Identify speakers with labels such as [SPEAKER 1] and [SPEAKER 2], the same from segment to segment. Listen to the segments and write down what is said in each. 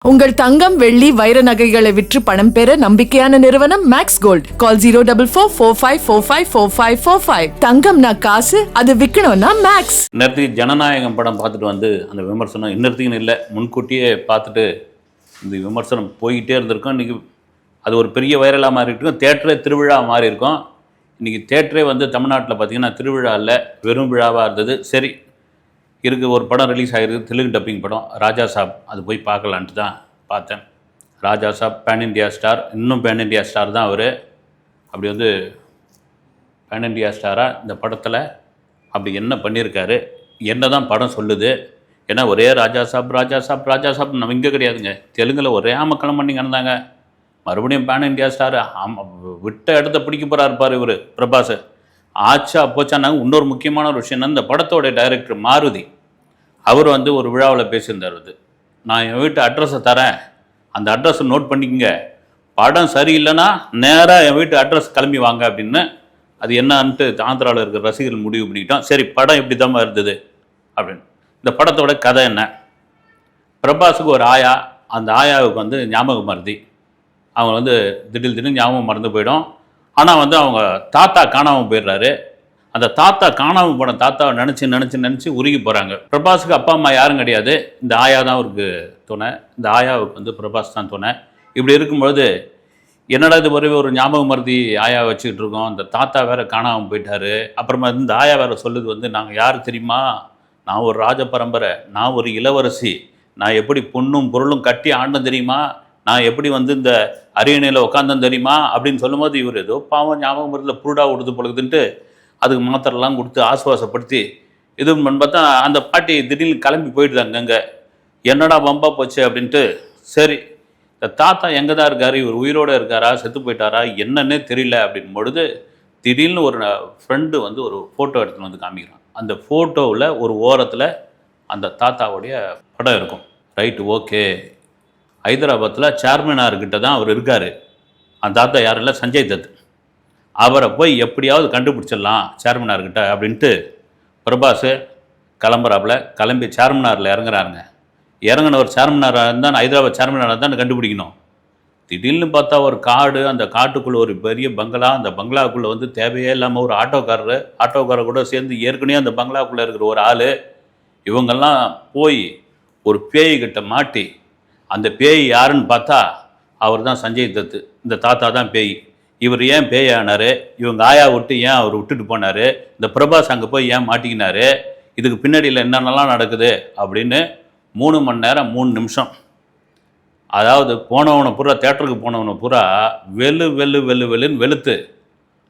[SPEAKER 1] உங்கள் தங்கம் வெள்ளி வைர நகைகளை விற்று பணம் பெற நம்பிக்கையான நிறுவனம் மேக்ஸ் கோல்ட். கால் 04454545545. தங்கம்னா காசு, அது விற்கணும்னா மேக்ஸ்.
[SPEAKER 2] இன்னத்துக்கு ஜனநாயகம் படம் பார்த்துட்டு வந்து அந்த விமர்சனம் இன்னத்துக்குன்னு இல்லை, முன்கூட்டியே பார்த்துட்டு இந்த விமர்சனம் போய்கிட்டே இருந்திருக்கும். இன்றைக்கி அது ஒரு பெரிய வைரலாக மாறி இருக்கும். தேட்டரே திருவிழா மாறி இருக்கும். இன்றைக்கி தேட்டரே வந்து தமிழ்நாட்டில் பார்த்திங்கன்னா திருவிழா இல்லை, வெறும் விழாவாக இருந்தது. சரி இருக்குது, ஒரு படம் ரிலீஸ் ஆகிருக்கு, தெலுங்கு டப்பிங் படம் ராஜா சாப். அது போய் பார்க்கலான்ட்டு தான் பார்த்தேன். ராஜா சாப் பேன் இண்டியா ஸ்டார், இன்னும் பேன் இண்டியா ஸ்டார் தான் அவர். அப்படி வந்து பேன் இண்டியா ஸ்டாராக இந்த படத்தில் அப்படி என்ன பண்ணியிருக்காரு, என்ன தான் படம் சொல்லுது? ஏன்னா ஒரே ராஜா சாப் ராஜா சாப் ராஜா சாப் நம்ம இங்கே கிடையாதுங்க. தெலுங்கில் ஒரே ஆமக்களம் பண்ணி கிடந்தாங்க. மறுபடியும் பேன் இண்டியா ஸ்டார் விட்ட இடத்த பிடிக்க போகிறாரு இருப்பார் இவர் பிரபாஸ். ஆச்சா போச்சானாங்க. இன்னொரு முக்கியமான ஒரு விஷயம் என்ன, இந்த படத்தோடைய டைரக்டர் மாருதி அவர் வந்து ஒரு விழாவில் பேசியிருந்தார். வந்து நான் என் வீட்டு அட்ரஸை தரேன், அந்த அட்ரஸை நோட் பண்ணிக்கங்க, படம் சரியில்லைன்னா நேராக என் வீட்டு அட்ரஸ் கிளம்பி வாங்க அப்படின்னு. அது என்னன்ட்டு ஆந்திராவில் இருக்கிற ரசிகர்கள் முடிவு பண்ணிக்கிட்டோம். சரி படம் எப்படி தான் இருந்தது அப்படின்னு. இந்த படத்தோட கதை என்ன, பிரபாஸுக்கு ஒரு ஆயா, அந்த ஆயாவுக்கு வந்து ஞாபக மருதி. அவங்க வந்து திடீர்னு ஞாபகம் மறந்து போயிடும். ஆனால் வந்து அவங்க தாத்தா காணாமல் போயிடுறாரு. அந்த தாத்தா காணாமல் போன தாத்தாவை நினச்சி உருகி போகிறாங்க. பிரபாஸுக்கு அப்பா அம்மா யாரும் கிடையாது, இந்த ஆயா தான் அவருக்கு துணை. இந்த ஆயாவுக்கு வந்து பிரபாஸ் தான் துணை. இப்படி இருக்கும்பொழுது என்னடா இது ஒரு ஞாபக மருதி ஆயா வச்சுக்கிட்டு இருக்கோம், அந்த தாத்தா வேறு காணாமல் போயிட்டாரு. அப்புறமா இந்த ஆயா வேறு சொல்லுது வந்து நாங்கள் யார் தெரியுமா, நான் ஒரு ராஜ பரம்பரை, நான் ஒரு இளவரசி, நான் எப்படி பொண்ணும் பொருளும் கட்டி ஆண்டும் தெரியுமா, நான் எப்படி வந்து இந்த அரியணையில் உட்காந்தேன் தெரியுமா அப்படின்னு சொல்லும்போது இவர் ஏதோ பாவம் ஞாபகம் மருதில் புருடா விடுது பொழுதுன்ட்டு அதுக்கு மாத்திரெல்லாம் கொடுத்து ஆசுவாசப்படுத்தி இது பார்த்தா அந்த பாட்டி திடீர்னு கிளம்பி போயிடுதாங்க. அங்கே என்னடா வம்பா போச்சு அப்படின்ட்டு. சரி இந்த தாத்தா எங்கே தான் இருக்கார், இவர் உயிரோடு இருக்காரா செத்து போயிட்டாரா என்னன்னே தெரியல அப்படின் பொழுது திடீர்னு ஒரு ஃப்ரெண்டு வந்து ஒரு ஃபோட்டோ எடுத்துன்னு வந்து காமிக்கிறான். அந்த ஃபோட்டோவில் ஒரு ஓரத்தில் அந்த தாத்தாவுடைய படம் இருக்கும். Right, okay. ஹைதராபாத்தில் சார்மினார்கிட்ட தான் அவர் இருக்கார். அந்த தாத்தா யாரும் இல்லை, சஞ்சய் தத். அவரை போய் எப்படியாவது கண்டுபிடிச்சிடலாம் சார்மினார்கிட்ட அப்படின்ட்டு பிரபாஸ் கிளம்புறாப்புல. கிளம்பி சார்மினாரில் இறங்குறாருங்க. இறங்கின ஒரு சார்மினாராக இருந்தால் ஹைதராபாத் சார்மினாராக தான் கண்டுபிடிக்கணும். திடீர்னு பார்த்தா ஒரு காடு, அந்த காட்டுக்குள்ளே ஒரு பெரிய பங்களா, அந்த பங்களாவுக்குள்ளே வந்து தேவையே இல்லாமல் ஒரு ஆட்டோக்காரர் கூட சேர்ந்து ஏற்கனவே அந்த பங்களாவுக்குள்ளே இருக்கிற ஒரு ஆள், இவங்கெல்லாம் போய் ஒரு பேய்கிட்ட மாட்டி, அந்த பேய் யாருன்னு பார்த்தா அவர் தான் சஞ்சய் தத்து. இந்த தாத்தா தான் பேய். இவர் ஏன் பேய் ஆனார், இவங்க ஆயா விட்டு ஏன் அவர் விட்டுட்டு போனார், இந்த பிரபாஸ் அங்கே போய் ஏன் மாட்டிக்கினார், இதுக்கு பின்னாடியில் என்னென்னலாம் நடக்குது அப்படின்னு 3 மணி நேரம் 3 நிமிஷம். அதாவது போனவனை பூரா, தேட்டருக்கு போனவனை பூரா வெளுன்னு வெளுத்து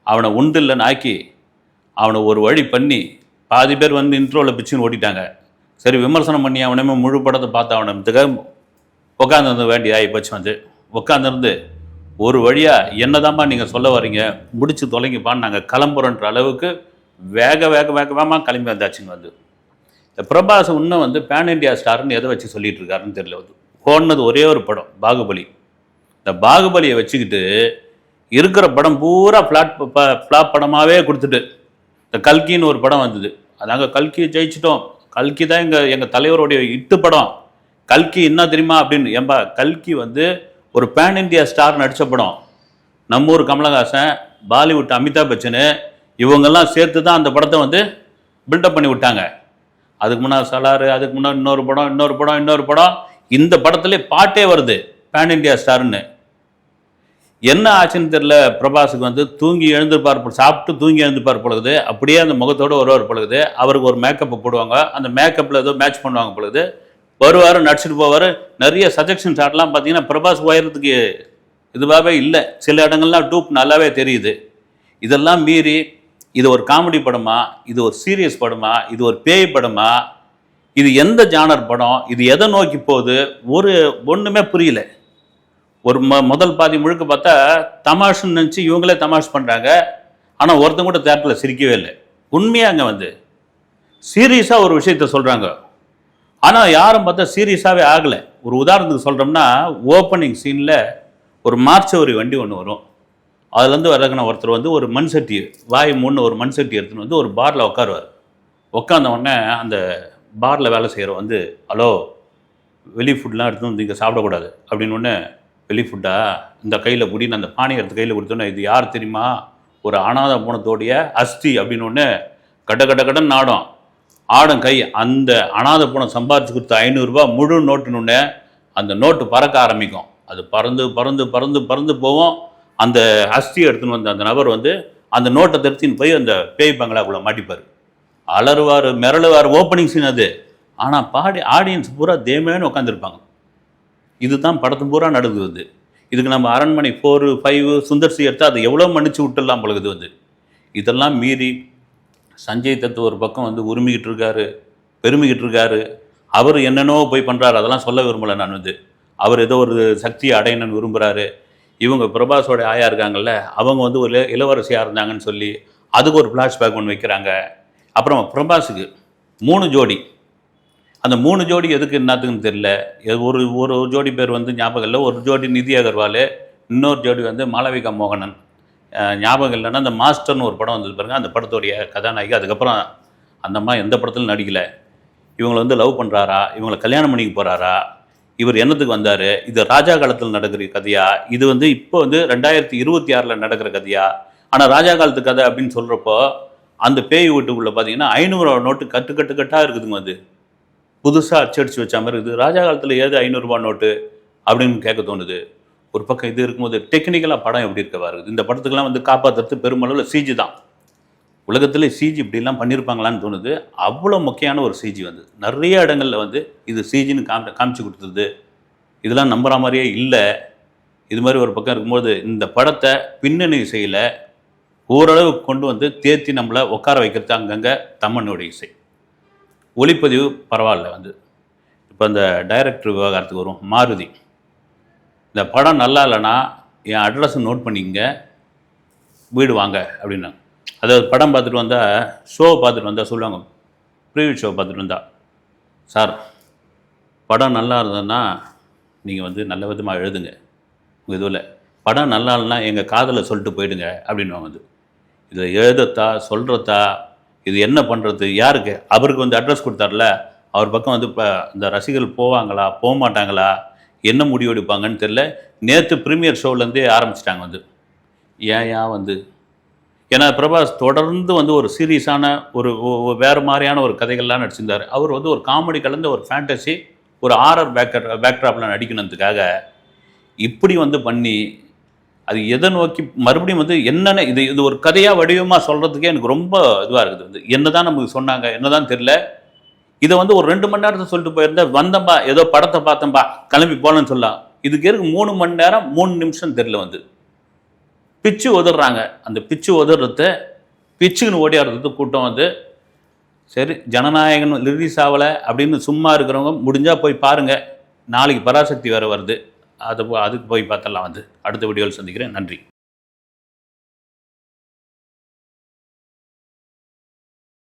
[SPEAKER 2] அவனை உண்டில்லைன்னு ஆக்கி அவனை ஒரு வழி பண்ணி பாதி பேர் வந்து இன்ட்ரோவில் பிச்சுன்னு ஓட்டிட்டாங்க. சரி விமர்சனம் பண்ணி அவனையுமே முழு படத்தை பார்த்து அவனை உட்காந்துருந்து வேண்டிய ஆகிப்போச்சு. வந்து உட்காந்துருந்து ஒரு வழியாக என்னதாம்மா நீங்கள் சொல்ல வரீங்க, முடிச்சு தொலைங்கப்பான்னு நாங்கள் கிளம்புறோன்ற அளவுக்கு வேகமாக கிளம்பி வந்தாச்சுங்க. வந்து இந்த பிரபாஸ் இன்னும் வந்து பேன் இண்டியா ஸ்டார்னு எதை வச்சு சொல்லிட்டு இருக்காருன்னு தெரியல. வந்து போனது ஒரே ஒரு படம் பாகுபலி. இந்த பாகுபலியை வச்சுக்கிட்டு இருக்கிற படம் பூரா ஃப்ளாப் படமாகவே கொடுத்துட்டு இந்த கல்கின்னு ஒரு படம் வந்தது. அதாங்க கல்கி ஜெயிச்சிட்டோம், கல்கி தான் எங்கள் தலைவருடைய இட்டு படம், கல்கி என்ன தெரியுமா அப்படின்னு. ஏன்பா கல்கி வந்து ஒரு பேன் இண்டியா ஸ்டார் நடித்த படம். நம்ம ஊர் கமலஹாசன், பாலிவுட் அமிதாப் பச்சனு இவங்கெல்லாம் சேர்த்து தான் அந்த படத்தை வந்து பில்டப் பண்ணி விட்டாங்க. அதுக்கு முன்னாடி சலாரு, அதுக்கு முன்னாடி இன்னொரு படம். இந்த படத்துலேயே பாட்டே வருது பேன் இண்டியா ஸ்டார்னு. என்ன ஆச்சுன்னு தெரியல, பிரபாஸுக்கு வந்து தூங்கி எழுந்திருப்பார், சாப்பிட்டு தூங்கி எழுந்திருப்பார் பொழுது, அப்படியே அந்த முகத்தோடு வருவார் பொழுது. அவருக்கு ஒரு மேக்கப்பை போடுவாங்க, அந்த மேக்கப்பில் ஏதோ மேட்ச் பண்ணுவாங்க பொழுது வருவார், நடிச்சுட்டு போவார். நிறைய சஜெக்ஷன் ஷாட்லாம் பார்த்தீங்கன்னா பிரபாஸ் உயரத்துக்கு இதுவாகவே இல்லை. சில இடங்கள்லாம் டூப் நல்லாவே தெரியுது. இதெல்லாம் மீறி இது ஒரு காமெடி படமா, இது ஒரு சீரியஸ் படமா, இது ஒரு பேய் படமா, இது எந்த ஜானர் படம், இது எதை நோக்கி போகுது, ஒன்றுமே புரியல. ஒரு முதல் பாதி முழுக்க பார்த்தா தமாஷுன்னு நினச்சி இவங்களே தமாஷ் பண்ணுறாங்க. ஆனால் ஒருத்தங்க கூட தேட்டரில் சிரிக்கவே இல்லை. உண்மையாக அங்கே வந்து சீரியஸாக ஒரு விஷயத்த சொல்கிறாங்க. ஆனால் யாரும் பார்த்தா சீரியஸாகவே ஆகலை. ஒரு உதாரணத்துக்கு சொல்கிறோம்னா, ஓப்பனிங் சீனில் ஒரு மார்ச்சவரி வண்டி ஒன்று வரும். அதுலேருந்து வரக்கின ஒருத்தர் வந்து ஒரு மண் சட்டி, வாய் மூணு ஒரு மண் சட்டி எடுத்துன்னு வந்து ஒரு பாரில் உட்காருவார். உட்காந்த உடனே அந்த பாரில் வேலை செய்கிற வந்து, ஹலோ வெளி ஃபுட்லாம் எடுத்து வந்து இங்கே சாப்பிடக்கூடாது அப்படின்னு ஒன்று, வெளி ஃபுட்டா இந்த கையில் பிடின்னு அந்த பானையை எடுத்து கையில் கொடுத்தோன்னே, இது யார் தெரியுமா, ஒரு அனாதை போனத்தோடைய அஸ்தி அப்படின்னு ஒன்று கட கட கடன் நாடும் ஆடும் கை. அந்த அனாதை போனம் சம்பாரிச்சு கொடுத்த 500 ரூபாய் முழு நோட்டுன்னு அந்த நோட்டு பறக்க ஆரம்பிக்கும். அது பறந்து பறந்து பறந்து பறந்து போவோம். அந்த அஸ்தி எடுத்துன்னு வந்த அந்த நபர் வந்து அந்த நோட்டை திருத்தின்னு போய் அந்த பேய் பங்களாக்குள்ளே மாட்டிப்பார். அலறுவார், மிரளுவார். ஓப்பனிங் சீன் அது. ஆனால் ஆடியன்ஸ் பூரா தேமேன்னு உட்காந்துருப்பாங்க. இதுதான் படத்து பூரா நடக்குது. இதுக்கு நம்ம அரண்மனை 4, 5 சுந்தர்சி எடுத்தால் அது எவ்வளோ மன்னிச்சு விட்டுடலாம் பழகுது வந்து. இதெல்லாம் மீறி சஞ்சய் தத் ஒரு பக்கம் வந்து உரிமிக்கிட்டு இருக்காரு, பெருமிக்கிட்டு இருக்காரு. அவர் என்னென்னவோ போய் பண்ணுறாரு, அதெல்லாம் சொல்ல விரும்பலை நான் வந்து. அவர் ஏதோ ஒரு சக்தியை அடையணும்னு விரும்புகிறாரு. இவங்க பிரபாஸோட ஆயா இருக்காங்கல்ல, அவங்க வந்து ஒரு இளவரசியாக இருந்தாங்கன்னு சொல்லி அதுக்கு ஒரு ஃப்ளாஷ்பேக் ஒன்று வைக்கிறாங்க. அப்புறம் பிரபாஸுக்கு 3 ஜோடி. அந்த 3 ஜோடி எதுக்கு என்னத்துக்குன்னு தெரியல. ஒரு ஒரு ஜோடி பேர் வந்து ஞாபகம் இல்லை. ஒரு ஜோடி நிதி அகர்வால், இன்னொரு ஜோடி வந்து மாளவிகா மோகனன். ஞாபகம் இல்லைன்னா அந்த மாஸ்டர்னு ஒரு படம் வந்தது பாருங்க, அந்த படத்துடைய கதாநாயகி. அதுக்கப்புறம் அந்த அம்மா எந்த படத்திலும் நடிக்கலை. இவங்களை வந்து லவ் பண்ணுறாரா, இவங்களை கல்யாணம் பண்ணிக்க போகிறாரா, இவர் என்னத்துக்கு வந்தார், இது ராஜா காலத்தில் நடக்கிற கதையா, இது வந்து இப்போ வந்து 2026 நடக்கிற கதையா. ஆனால் ராஜா காலத்து கதை அப்படின்னு சொல்கிறப்போ அந்த பேய் வீட்டுக்குள்ளே பார்த்தீங்கன்னா 500 நோட்டு கட்டாக இருக்குதுங்க. அது புதுசாக அச்சடிச்சு வச்ச மாதிரி இருக்குது. ராஜா காலத்தில் ஏது 500 ரூபா நோட்டு அப்படின்னு கேட்க தோணுது. ஒரு பக்கம் இது இருக்கும்போது டெக்னிக்கலாக படம் எப்படி இருக்கவா இருக்குது. இந்த படத்துக்கெல்லாம் வந்து காப்பாற்றுறது பெருமளவில் சிஜி தான். உலகத்தில் சிஜி இப்படிலாம் பண்ணியிருப்பாங்களான்னு தோணுது. அவ்வளோ முக்கியமான ஒரு சிஜி வந்து நிறைய இடங்களில் வந்து இது சிஜின்னு காமிச்சு கொடுத்தது. இதெல்லாம் நம்புகிற மாதிரியே இல்லை. இது மாதிரி ஒரு பக்கம் இருக்கும்போது இந்த படத்தை பின்னணி இசையில் ஓரளவு கொண்டு வந்து தேர்த்தி நம்மளை உட்கார வைக்கிறது அங்கங்கே தமன்னோடைய இசை. ஒளிப்பதிவு பரவாயில்ல வந்து. இப்போ இந்த டைரக்டர் விவகாரத்துக்கு வரும். மாருதி, இந்த படம் நல்லா இல்லைன்னா என் அட்ரஸை நோட் பண்ணிக்கங்க, வீடு வாங்க அப்படின்னாங்க. அதாவது படம் பார்த்துட்டு வந்தால், ஷோவை பார்த்துட்டு வந்தால் சொல்லுவாங்க, ப்ரீவியூ ஷோ பார்த்துட்டு வந்தால், சார் படம் நல்லா இருந்ததுன்னா நீங்கள் வந்து நல்ல விதமாக எழுதுங்க உங்கள் இதுவில், படம் நல்லா இல்லைன்னா எங்கள் காதலை சொல்லிட்டு போயிடுங்க அப்படின்வாங்க. வந்து இதை எழுதத்தா சொல்கிறதா, இது என்ன பண்ணுறது, யாருக்கு அவருக்கு வந்து அட்ரஸ் கொடுத்தார்ல, அவர் பக்கம் வந்து இப்போ இந்த ரசிகர்கள் போவாங்களா போக மாட்டாங்களா, என்ன முடிவு எடுப்பாங்கன்னு தெரில. நேற்று ப்ரீமியர் ஷோவிலேருந்தே ஆரம்பிச்சிட்டாங்க வந்து. ஏன் வந்து ஏன்னா பிரபாஸ் தொடர்ந்து வந்து ஒரு சீரியஸான ஒரு வேறு மாதிரியான ஒரு கதைகள்லாம் நடிச்சிருந்தார். அவர் வந்து ஒரு காமெடி கலந்த ஒரு ஃபேண்டசி, ஒரு ஆரர் பேக்ட்ராப்பில் நடிக்கணுன்றதுக்காக இப்படி வந்து பண்ணி அது எதை நோக்கி மறுபடியும் வந்து என்னென்ன இது ஒரு கதையாக வடிவமாக சொல்கிறதுக்கே எனக்கு ரொம்ப இதுவாக இருக்குது. வந்து என்ன தான் நமக்கு சொன்னாங்க என்ன தான் தெரில. இதை வந்து ஒரு 2 மணி நேரத்தை சொல்லிட்டு போயிருந்தா, வந்தம்பா ஏதோ படத்தை பார்த்தம்பா கிளம்பி போகலன்னு சொல்லலாம். இதுக்கு இருக்கு 3 மணி நேரம் 3 நிமிஷம் தெரில. வந்து பிச்சு உதறாங்க. அந்த பிச்சு உதறது பிச்சுக்குன்னு ஓடியாடுறது கூட்டம் வந்து. சரி, ஜனநாயகன் ரிலீஸ் ஆகலை அப்படின்னு சும்மா இருக்கிறவங்க முடிஞ்சால் போய் பாருங்கள். நாளைக்கு பராசக்தி வேறு வருது, அதுக்கு போய் பார்த்தலாம். வந்து அடுத்த வீடியோவில் சந்திக்கிறேன். நன்றி.